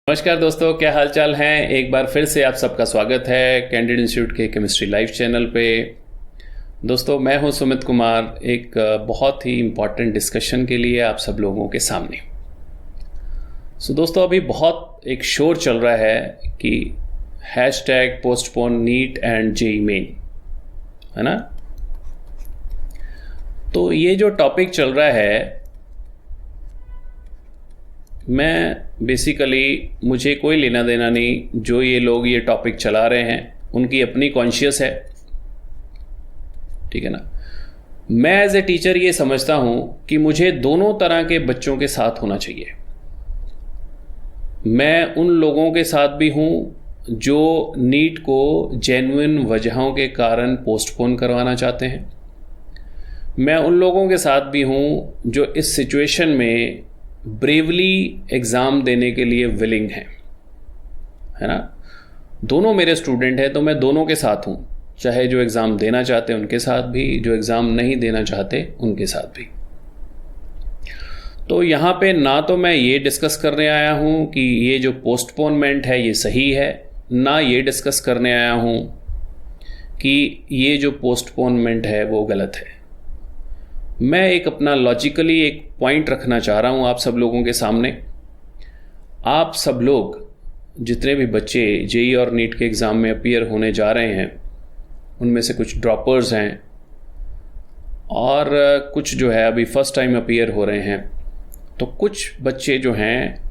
नमस्कार दोस्तों, क्या हाल चाल हैं। एक बार फिर से आप सबका स्वागत है कैंडिड इंस्टीट्यूट के केमिस्ट्री लाइव चैनल पे। दोस्तों, मैं हूं सुमित कुमार, एक बहुत ही इम्पॉर्टेंट डिस्कशन के लिए आप सब लोगों के सामने। दोस्तों, अभी बहुत एक शोर चल रहा है कि hashtag postpone neat and JEE main, है ना। तो ये जो टॉपिक चल रहा है, मैं बेसिकली मुझे कोई लेना देना नहीं। जो ये लोग ये टॉपिक चला रहे हैं उनकी अपनी कॉन्शियस है, ठीक है ना। मैं एज ए टीचर ये समझता हूं कि मुझे दोनों तरह के बच्चों के साथ होना चाहिए। मैं उन लोगों के साथ भी हूं जो नीट को जेन्युइन वजहों के कारण पोस्टपोन करवाना चाहते हैं। मैं उन लोगों के साथ भी हूं जो इस सिचुएशन में ब्रेवली एग्ज़ाम देने के लिए विलिंग है ना। दोनों मेरे स्टूडेंट हैं, तो मैं दोनों के साथ हूँ, चाहे जो एग्ज़ाम देना चाहते हैं उनके साथ भी, जो एग्ज़ाम नहीं देना चाहते उनके साथ भी। तो यहाँ पे ना तो मैं ये डिस्कस करने आया हूँ कि ये जो पोस्टपोनमेंट है ये सही है, ना ये डिस्कस करने आया हूँ कि ये जो पोस्टपोनमेंट है वो गलत है। मैं एक अपना लॉजिकली एक पॉइंट रखना चाह रहा हूँ आप सब लोगों के सामने। आप सब लोग जितने भी बच्चे जेईई और नीट के एग्ज़ाम में अपीयर होने जा रहे हैं, उनमें से कुछ ड्रॉपर्स हैं और कुछ जो है अभी फर्स्ट टाइम अपीयर हो रहे हैं। तो कुछ बच्चे जो हैं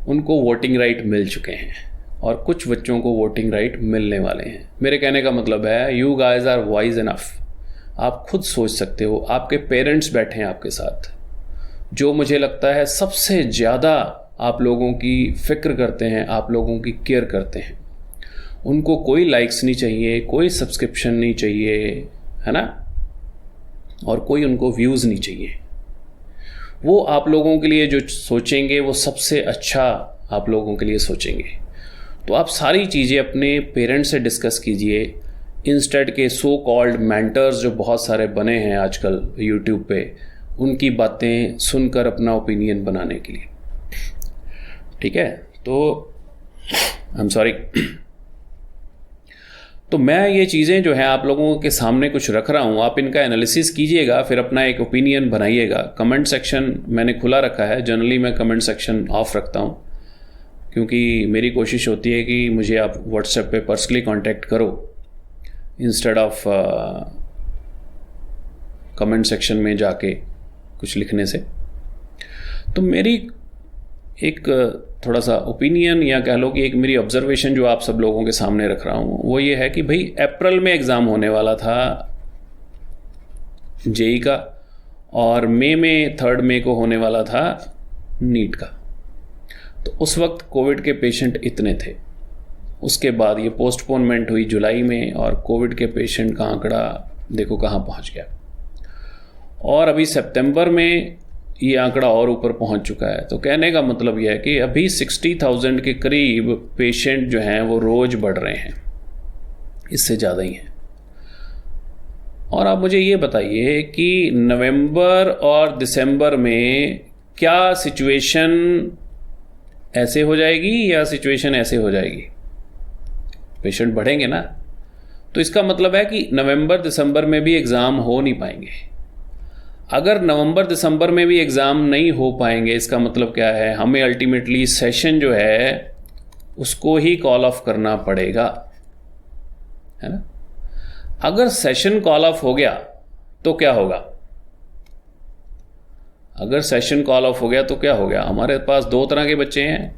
उनको वोटिंग राइट मिल चुके हैं और कुछ बच्चों को वोटिंग राइट मिलने वाले हैं। मेरे कहने का मतलब है, you guys are wise enough. आप खुद सोच सकते हो, आपके पेरेंट्स बैठे हैं आपके साथ, जो मुझे लगता है सबसे ज़्यादा आप लोगों की फ़िक्र करते हैं, आप लोगों की केयर करते हैं। उनको कोई लाइक्स नहीं चाहिए, कोई सब्सक्रिप्शन नहीं चाहिए, है ना, और कोई उनको व्यूज़ नहीं चाहिए। वो आप लोगों के लिए जो सोचेंगे वो सबसे अच्छा आप लोगों के लिए सोचेंगे। तो आप सारी चीज़ें अपने पेरेंट्स से डिस्कस कीजिए, इंस्टेड के सो कॉल्ड मेंटर्स जो बहुत सारे बने हैं आजकल यूट्यूब पे, उनकी बातें सुनकर अपना ओपिनियन बनाने के लिए, ठीक है। तो आई एम सॉरी। तो मैं ये चीज़ें जो है आप लोगों के सामने कुछ रख रहा हूँ, आप इनका एनालिसिस कीजिएगा, फिर अपना एक ओपिनियन बनाइएगा। कमेंट सेक्शन मैंने खुला रखा है, जनरली मैं कमेंट सेक्शन ऑफ रखता हूँ क्योंकि मेरी कोशिश होती है कि मुझे आप व्हाट्सएप पे पर्सनली कांटेक्ट करो इंस्टेड ऑफ कमेंट सेक्शन में जाके कुछ लिखने से। तो मेरी एक थोड़ा सा ओपिनियन या कह लो कि एक मेरी ऑब्जर्वेशन जो आप सब लोगों के सामने रख रहा हूँ वो ये है कि भाई अप्रैल में एग्ज़ाम होने वाला था जेईई का और मई में 3 मई को होने वाला था नीट का। तो उस वक्त कोविड के पेशेंट इतने थे। उसके बाद ये पोस्टपोनमेंट हुई जुलाई में और कोविड के पेशेंट का आंकड़ा देखो कहाँ पहुँच गया, और अभी सितंबर में ये आंकड़ा और ऊपर पहुँच चुका है। तो कहने का मतलब यह है कि अभी 60,000 के करीब पेशेंट जो हैं वो रोज़ बढ़ रहे हैं, इससे ज़्यादा ही हैं। और आप मुझे ये बताइए कि नवंबर और दिसंबर में क्या सिचुएशन ऐसे हो जाएगी या सिचुएशन ऐसे हो जाएगी? पेशेंट बढ़ेंगे ना। तो इसका मतलब है कि नवंबर दिसंबर में भी एग्ज़ाम हो नहीं पाएंगे। अगर नवंबर दिसंबर में भी एग्ज़ाम नहीं हो पाएंगे, इसका मतलब क्या है, हमें अल्टीमेटली सेशन जो है उसको ही कॉल ऑफ करना पड़ेगा, है ना। अगर सेशन कॉल ऑफ हो गया तो क्या होगा? अगर सेशन कॉल ऑफ हो गया तो क्या हो गया? हमारे पास 2 तरह के बच्चे हैं।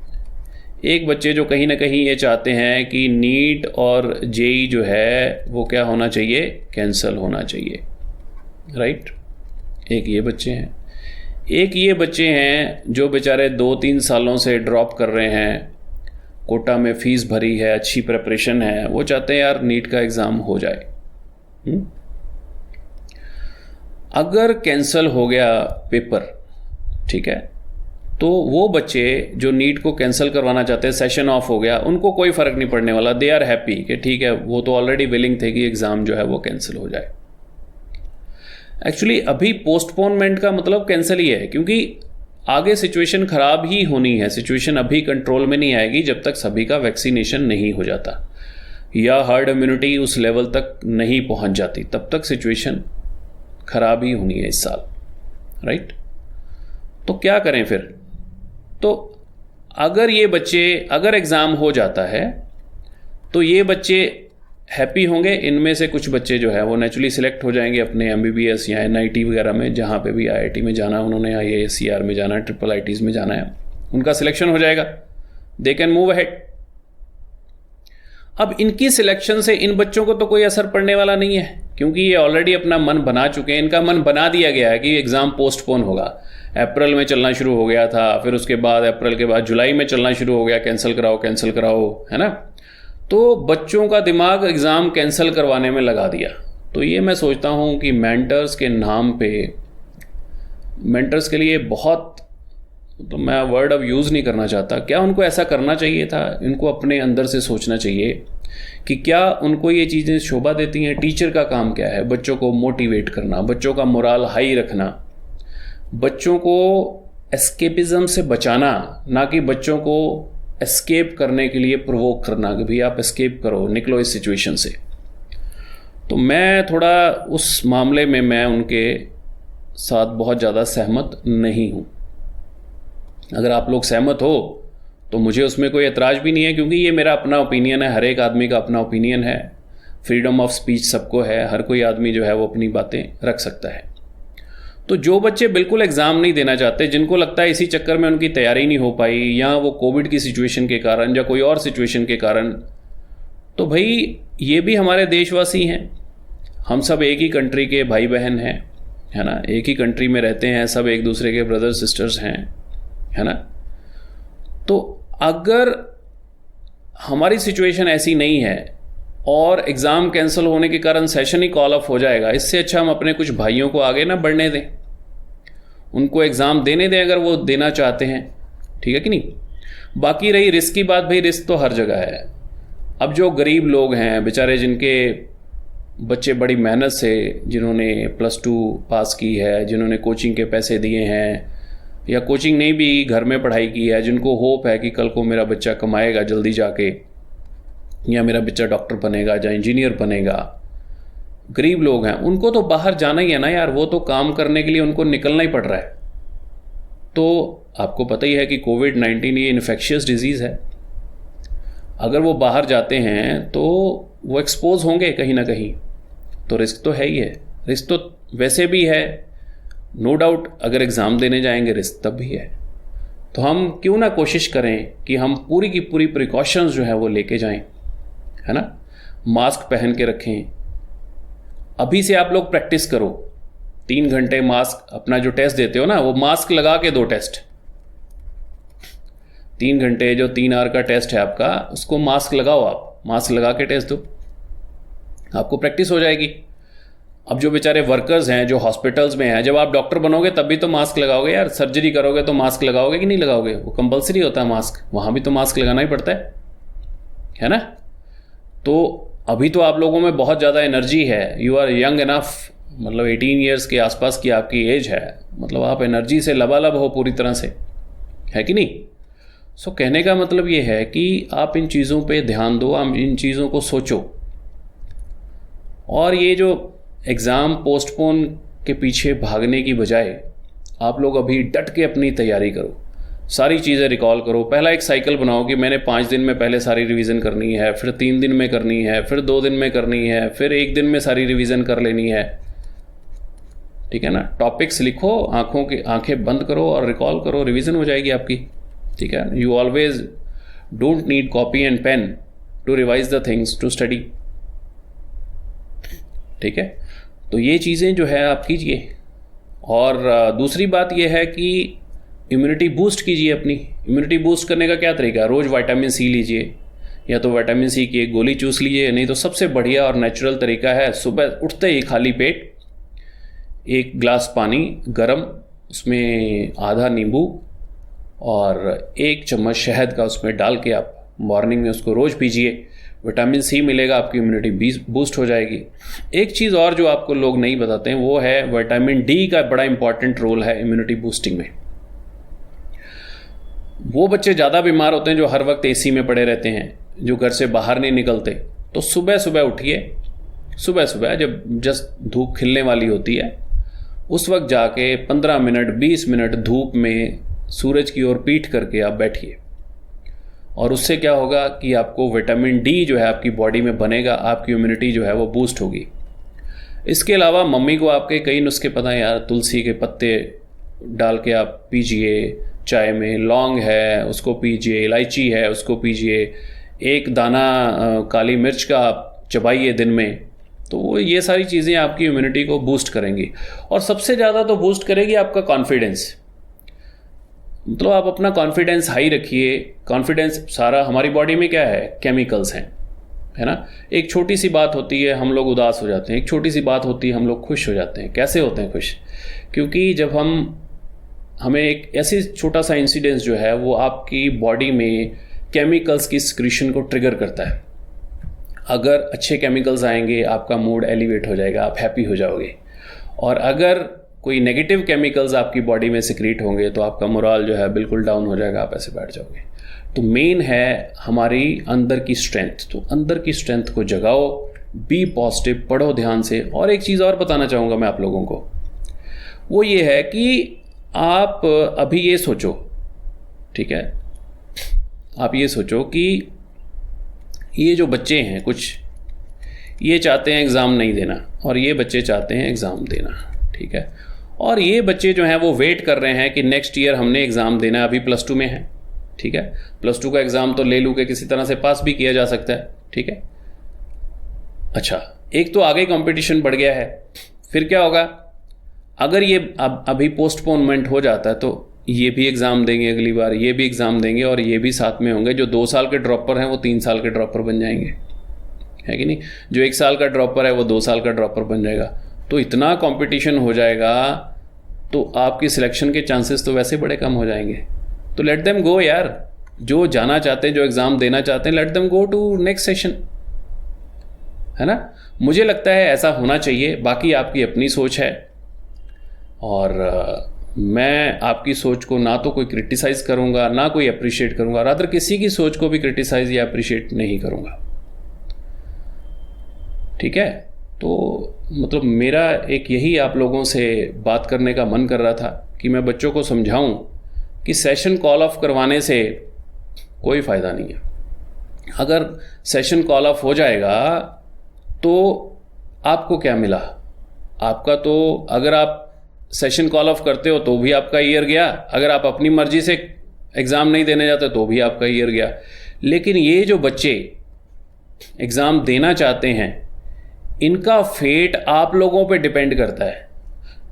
एक बच्चे जो कहीं ना कहीं ये चाहते हैं कि नीट और जेईई जो है वो क्या होना चाहिए, कैंसिल होना चाहिए, राइट। एक ये बच्चे हैं। एक ये बच्चे हैं जो बेचारे 2-3 सालों से ड्रॉप कर रहे हैं, कोटा में फ़ीस भरी है, अच्छी प्रिपरेशन है, वो चाहते हैं यार नीट का एग्ज़ाम हो जाए। अगर कैंसिल हो गया पेपर, ठीक है, तो वो बच्चे जो नीट को कैंसिल करवाना चाहते हैं, सेशन ऑफ हो गया, उनको कोई फ़र्क नहीं पड़ने वाला। दे आर हैप्पी कि ठीक है, वो तो ऑलरेडी विलिंग थे कि एग्ज़ाम जो है वो कैंसिल हो जाए। एक्चुअली अभी पोस्टपोनमेंट का मतलब कैंसिल ही है, क्योंकि आगे सिचुएशन ख़राब ही होनी है। सिचुएशन अभी कंट्रोल में नहीं आएगी जब तक सभी का वैक्सीनेशन नहीं हो जाता या हर्ड इम्यूनिटी उस लेवल तक नहीं पहुंच जाती, तब तक सिचुएशन ख़राब ही होनी है इस साल, राइट। तो क्या करें फिर? तो अगर ये बच्चे, अगर एग्ज़ाम हो जाता है तो ये बच्चे हैप्पी होंगे। इनमें से कुछ बच्चे जो है वो नेचुरली सिलेक्ट हो जाएंगे अपने MBBS या NIT वगैरह में, जहाँ पे भी IIT में जाना उन्होंने, IAS CR में जाना है, IIITs में जाना है, उनका सिलेक्शन हो जाएगा, दे कैन मूव अहेड। अब इनकी सिलेक्शन से इन बच्चों को तो कोई असर पड़ने वाला नहीं है, क्योंकि ये ऑलरेडी अपना मन बना चुके हैं। इनका मन बना दिया गया है कि एग्ज़ाम पोस्टपोन होगा। अप्रैल में चलना शुरू हो गया था, फिर उसके बाद अप्रैल के बाद जुलाई में चलना शुरू हो गया, कैंसिल कराओ, है ना। तो बच्चों का दिमाग एग्ज़ाम कैंसिल करवाने में लगा दिया। तो ये मैं सोचता हूँ कि मेंटर्स के नाम पे, मेंटर्स के लिए बहुत, तो मैं वर्ड अब यूज़ नहीं करना चाहता, क्या उनको ऐसा करना चाहिए था? इनको अपने अंदर से सोचना चाहिए कि क्या उनको ये चीज़ें शोभा देती हैं। टीचर का काम क्या है? बच्चों को मोटिवेट करना, बच्चों का मोराल हाई रखना, बच्चों को एस्केपिज्म से बचाना, ना कि बच्चों को एस्केप करने के लिए प्रोवोक करना कि भाई आप एस्केप करो, निकलो इस सिचुएशन से। तो मैं थोड़ा उस मामले में मैं उनके साथ बहुत ज़्यादा सहमत नहीं हूँ। अगर आप लोग सहमत हो तो मुझे उसमें कोई एतराज़ भी नहीं है, क्योंकि ये मेरा अपना ओपिनियन है, हर एक आदमी का अपना ओपिनियन है, फ्रीडम ऑफ स्पीच सबको है, हर कोई आदमी जो है वो अपनी बातें रख सकता है। तो जो बच्चे बिल्कुल एग्ज़ाम नहीं देना चाहते, जिनको लगता है इसी चक्कर में उनकी तैयारी नहीं हो पाई, या वो कोविड की सिचुएशन के कारण या कोई और सिचुएशन के कारण, तो भाई ये भी हमारे देशवासी हैं, हम सब एक ही कंट्री के भाई बहन हैं, है ना, एक ही कंट्री में रहते हैं, सब एक दूसरे के ब्रदर्स सिस्टर्स हैं, है ना। तो अगर हमारी सिचुएशन ऐसी नहीं है और एग्ज़ाम कैंसिल होने के कारण सेशन ही कॉल ऑफ हो जाएगा, इससे अच्छा हम अपने कुछ भाइयों को आगे ना बढ़ने दें, उनको एग्ज़ाम देने दें अगर वो देना चाहते हैं, ठीक है कि नहीं। बाकी रही रिस्क की बात, भाई रिस्क तो हर जगह है। अब जो गरीब लोग हैं बेचारे, जिनके बच्चे बड़ी मेहनत से, जिन्होंने +2 पास की है, जिन्होंने कोचिंग के पैसे दिए हैं, या कोचिंग नहीं भी घर में पढ़ाई की है, जिनको होप है कि कल को मेरा बच्चा कमाएगा जल्दी जाके, या मेरा बच्चा डॉक्टर बनेगा या इंजीनियर बनेगा, गरीब लोग हैं, उनको तो बाहर जाना ही है ना यार, वो तो काम करने के लिए उनको निकलना ही पड़ रहा है। तो आपको पता ही है कि कोविड-19 ये इन्फेक्शियस डिजीज़ है, अगर वो बाहर जाते हैं तो वो एक्सपोज होंगे कहीं ना कहीं, तो रिस्क तो है ही है। रिस्क तो वैसे भी है, नो डाउट, अगर एग्ज़ाम देने जाएंगे रिस्क तब भी है। तो हम क्यों ना कोशिश करें कि हम पूरी की पूरी प्रिकॉशंस जो है वो लेके जाएं, है ना। मास्क पहन के रखें, अभी से आप लोग प्रैक्टिस करो, 3 घंटे मास्क, अपना जो टेस्ट देते हो ना वो मास्क लगा के दो टेस्ट, 3 घंटे जो 3 आवर का टेस्ट है आपका, उसको मास्क लगाओ, आप मास्क लगा के टेस्ट दो, आपको प्रैक्टिस हो जाएगी। अब जो बेचारे वर्कर्स हैं जो हॉस्पिटल्स में हैं, जब आप डॉक्टर बनोगे तब भी तो मास्क लगाओगे यार, सर्जरी करोगे तो मास्क लगाओगे कि नहीं लगाओगे? वो कंपलसरी होता है मास्क, वहाँ भी तो मास्क लगाना ही पड़ता है ना। तो अभी तो आप लोगों में बहुत ज़्यादा एनर्जी है, यू आर यंग इनफ, मतलब 18 ईयर्स के आसपास की आपकी एज है, मतलब आप एनर्जी से लबालब हो पूरी तरह से, है कि नहीं। सो कहने का मतलब ये है कि आप इन चीज़ों पे ध्यान दो, आप इन चीज़ों को सोचो, और ये जो एग्ज़ाम पोस्टपोन के पीछे भागने की बजाय आप लोग अभी डट के अपनी तैयारी करो, सारी चीज़ें रिकॉल करो। पहला एक साइकिल बनाओ कि मैंने 5 दिन में पहले सारी रिवीजन करनी है, फिर 3 दिन में करनी है, फिर 2 दिन में करनी है, फिर 1 दिन में सारी रिवीजन कर लेनी है, ठीक है ना। टॉपिक्स लिखो, आंखें बंद करो और रिकॉल करो, रिवीजन हो जाएगी आपकी, ठीक है। You always don't need copy and pen to revise the things to study, ठीक है। तो ये चीज़ें जो है आप कीजिए। और दूसरी बात ये है कि इम्यूनिटी बूस्ट कीजिए अपनी। इम्यूनिटी बूस्ट करने का क्या तरीका है? रोज़ विटामिन सी लीजिए, या तो विटामिन सी की एक गोली चूस लीजिए, नहीं तो सबसे बढ़िया और नेचुरल तरीका है सुबह उठते ही खाली पेट 1 गिलास पानी गरम, उसमें आधा नींबू और 1 चम्मच शहद का उसमें डाल के आप मॉर्निंग में उसको रोज़ पीजिए, विटामिन सी मिलेगा, आपकी इम्यूनिटी बूस्ट हो जाएगी। एक चीज़ और जो आपको लोग नहीं बताते हैं वो है विटामिन डी का बड़ा इंपॉर्टेंट रोल है इम्यूनिटी बूस्टिंग में। वो बच्चे ज़्यादा बीमार होते हैं जो हर वक्त एसी में पड़े रहते हैं, जो घर से बाहर नहीं निकलते। तो सुबह सुबह उठिए, सुबह सुबह जब जस्ट धूप खिलने वाली होती है उस वक्त जाके 15 मिनट 20 मिनट धूप में सूरज की ओर पीठ करके आप बैठिए, और उससे क्या होगा कि आपको विटामिन डी जो है आपकी बॉडी में बनेगा, आपकी इम्यूनिटी जो है वो बूस्ट होगी। इसके अलावा मम्मी को आपके कई नुस्खे पता है यार, तुलसी के पत्ते डाल के आप पीजिए चाय में, लौंग है उसको पीजिए, इलायची है उसको पीजिए, एक दाना काली मिर्च का आप चबाइए दिन में। तो ये सारी चीज़ें आपकी इम्यूनिटी को बूस्ट करेंगी, और सबसे ज़्यादा तो बूस्ट करेगी आपका कॉन्फिडेंस। मतलब आप अपना कॉन्फिडेंस हाई रखिए। कॉन्फिडेंस सारा हमारी बॉडी में क्या है, केमिकल्स हैं, है ना। एक छोटी सी बात होती है हम लोग उदास हो जाते हैं, एक छोटी सी बात होती है हम लोग खुश हो जाते हैं। कैसे होते हैं खुश? क्योंकि जब हमें एक ऐसी छोटा सा इंसिडेंस जो है वो आपकी बॉडी में केमिकल्स की सिक्रीशन को ट्रिगर करता है। अगर अच्छे केमिकल्स आएंगे आपका मूड एलिवेट हो जाएगा, आप हैप्पी हो जाओगे, और अगर कोई नेगेटिव केमिकल्स आपकी बॉडी में सिक्रीट होंगे तो आपका मोरल जो है बिल्कुल डाउन हो जाएगा, आप ऐसे बैठ जाओगे। तो मेन है हमारी अंदर की स्ट्रेंथ, तो अंदर की स्ट्रेंथ को जगाओ, बी पॉजिटिव, पढ़ो ध्यान से। और एक चीज़ और बताना चाहूँगा मैं आप लोगों को, वो ये है कि आप अभी ये सोचो, ठीक है, आप ये सोचो कि ये जो बच्चे हैं कुछ, ये चाहते हैं एग्ज़ाम नहीं देना और ये बच्चे चाहते हैं एग्ज़ाम देना, ठीक है। और ये बच्चे जो हैं वो वेट कर रहे हैं कि नेक्स्ट ईयर हमने एग्ज़ाम देना है, अभी +2 में है, ठीक है। +2 का एग्ज़ाम तो ले लूँ कि किसी तरह से पास भी किया जा सकता है, ठीक है। अच्छा, एक तो आगे कंपटीशन बढ़ गया है, फिर क्या होगा, अगर ये अभी पोस्टपोनमेंट हो जाता है तो ये भी एग्ज़ाम देंगे अगली बार, ये भी एग्ज़ाम देंगे, और ये भी साथ में होंगे। जो 2 साल के ड्रॉपर हैं वो 3 साल के ड्रॉपर बन जाएंगे, है कि नहीं। जो 1 साल का ड्रॉपर है वो 2 साल का ड्रॉपर बन जाएगा। तो इतना कंपटीशन हो जाएगा तो आपकी सिलेक्शन के चांसेस तो वैसे बड़े कम हो जाएंगे। तो लेट देम गो यार, जो जाना चाहते हैं, जो एग्ज़ाम देना चाहते हैं, let them go to next session, है ना। मुझे लगता है ऐसा होना चाहिए, बाकी आपकी अपनी सोच है, और मैं आपकी सोच को ना तो कोई क्रिटिसाइज़ करूँगा ना कोई अप्रिशिएट करूँगा, रादर किसी की सोच को भी क्रिटिसाइज़ या अप्रिशिएट नहीं करूँगा, ठीक है। तो मतलब मेरा एक यही आप लोगों से बात करने का मन कर रहा था कि मैं बच्चों को समझाऊं कि सेशन कॉल ऑफ करवाने से कोई फ़ायदा नहीं है। अगर सेशन कॉल ऑफ हो जाएगा तो आपको क्या मिला? आपका तो, अगर आप सेशन कॉल ऑफ करते हो तो भी आपका ईयर गया, अगर आप अपनी मर्जी से एग्ज़ाम नहीं देने जाते तो भी आपका ईयर गया। लेकिन ये जो बच्चे एग्ज़ाम देना चाहते हैं, इनका फेट आप लोगों पे डिपेंड करता है।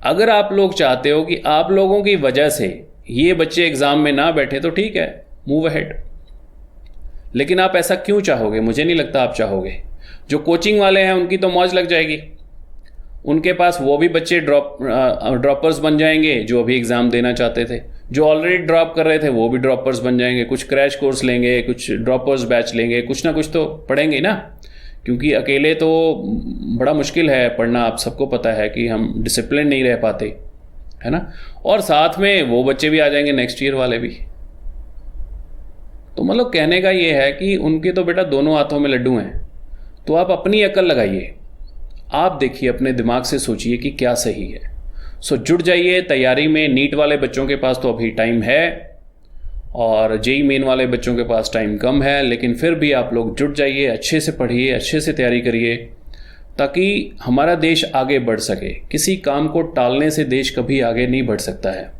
अगर आप लोग चाहते हो कि आप लोगों की वजह से ये बच्चे एग्ज़ाम में ना बैठे तो ठीक है, मूव अहेड। लेकिन आप ऐसा क्यों चाहोगे? मुझे नहीं लगता आप चाहोगे। जो कोचिंग वाले हैं उनकी तो मौज लग जाएगी, उनके पास वो भी बच्चे ड्रॉपर्स बन जाएंगे जो अभी एग्ज़ाम देना चाहते थे। जो ऑलरेडी ड्रॉप कर रहे थे वो भी ड्रॉपर्स बन जाएंगे, कुछ क्रैश कोर्स लेंगे, कुछ ड्रॉपर्स बैच लेंगे, कुछ ना कुछ तो पढ़ेंगे ना, क्योंकि अकेले तो बड़ा मुश्किल है पढ़ना। आप सबको पता है कि हम डिसिप्लिन नहीं रह पाते, है ना। और साथ में वो बच्चे भी आ जाएंगे नेक्स्ट ईयर वाले भी। तो मतलब कहने का ये है कि उनके तो बेटा दोनों हाथों में लड्डू हैं। तो आप अपनी अकल लगाइए, आप देखिए, अपने दिमाग से सोचिए कि क्या सही है। सो जुड़ जाइए तैयारी में। नीट वाले बच्चों के पास तो अभी टाइम है, और जेई मेन वाले बच्चों के पास टाइम कम है, लेकिन फिर भी आप लोग जुट जाइए, अच्छे से पढ़िए, अच्छे से तैयारी करिए, ताकि हमारा देश आगे बढ़ सके। किसी काम को टालने से देश कभी आगे नहीं बढ़ सकता है,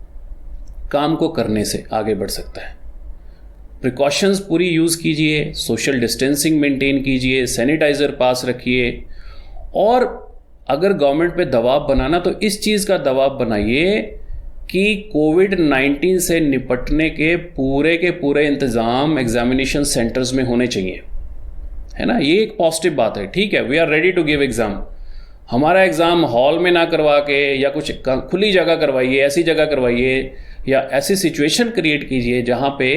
काम को करने से आगे बढ़ सकता है। प्रिकॉशंस पूरी यूज़ कीजिए, सोशल डिस्टेंसिंग मेंटेन कीजिए, सैनिटाइज़र पास रखिए, और अगर गवर्नमेंट पे दबाव बनाना तो इस चीज़ का दबाव बनाइए कि कोविड-19 से निपटने के पूरे इंतज़ाम एग्जामिनेशन सेंटर्स में होने चाहिए, है ना। ये एक पॉजिटिव बात है, ठीक है। We are ready to give exam. हमारा एग्ज़ाम हॉल में ना करवा के या कुछ खुली जगह करवाइए, ऐसी जगह करवाइए, या ऐसी सिचुएशन क्रिएट कीजिए जहाँ पे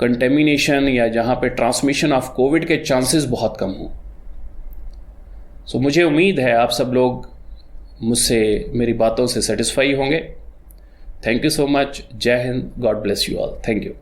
कंटेमिनेशन या जहाँ पे ट्रांसमिशन ऑफ कोविड के चांसेस बहुत कम हों। सो मुझे उम्मीद है आप सब लोग मुझसे, मेरी बातों से सेटिस्फाई होंगे। Thank you so much. जय Hind. God bless you all. Thank you.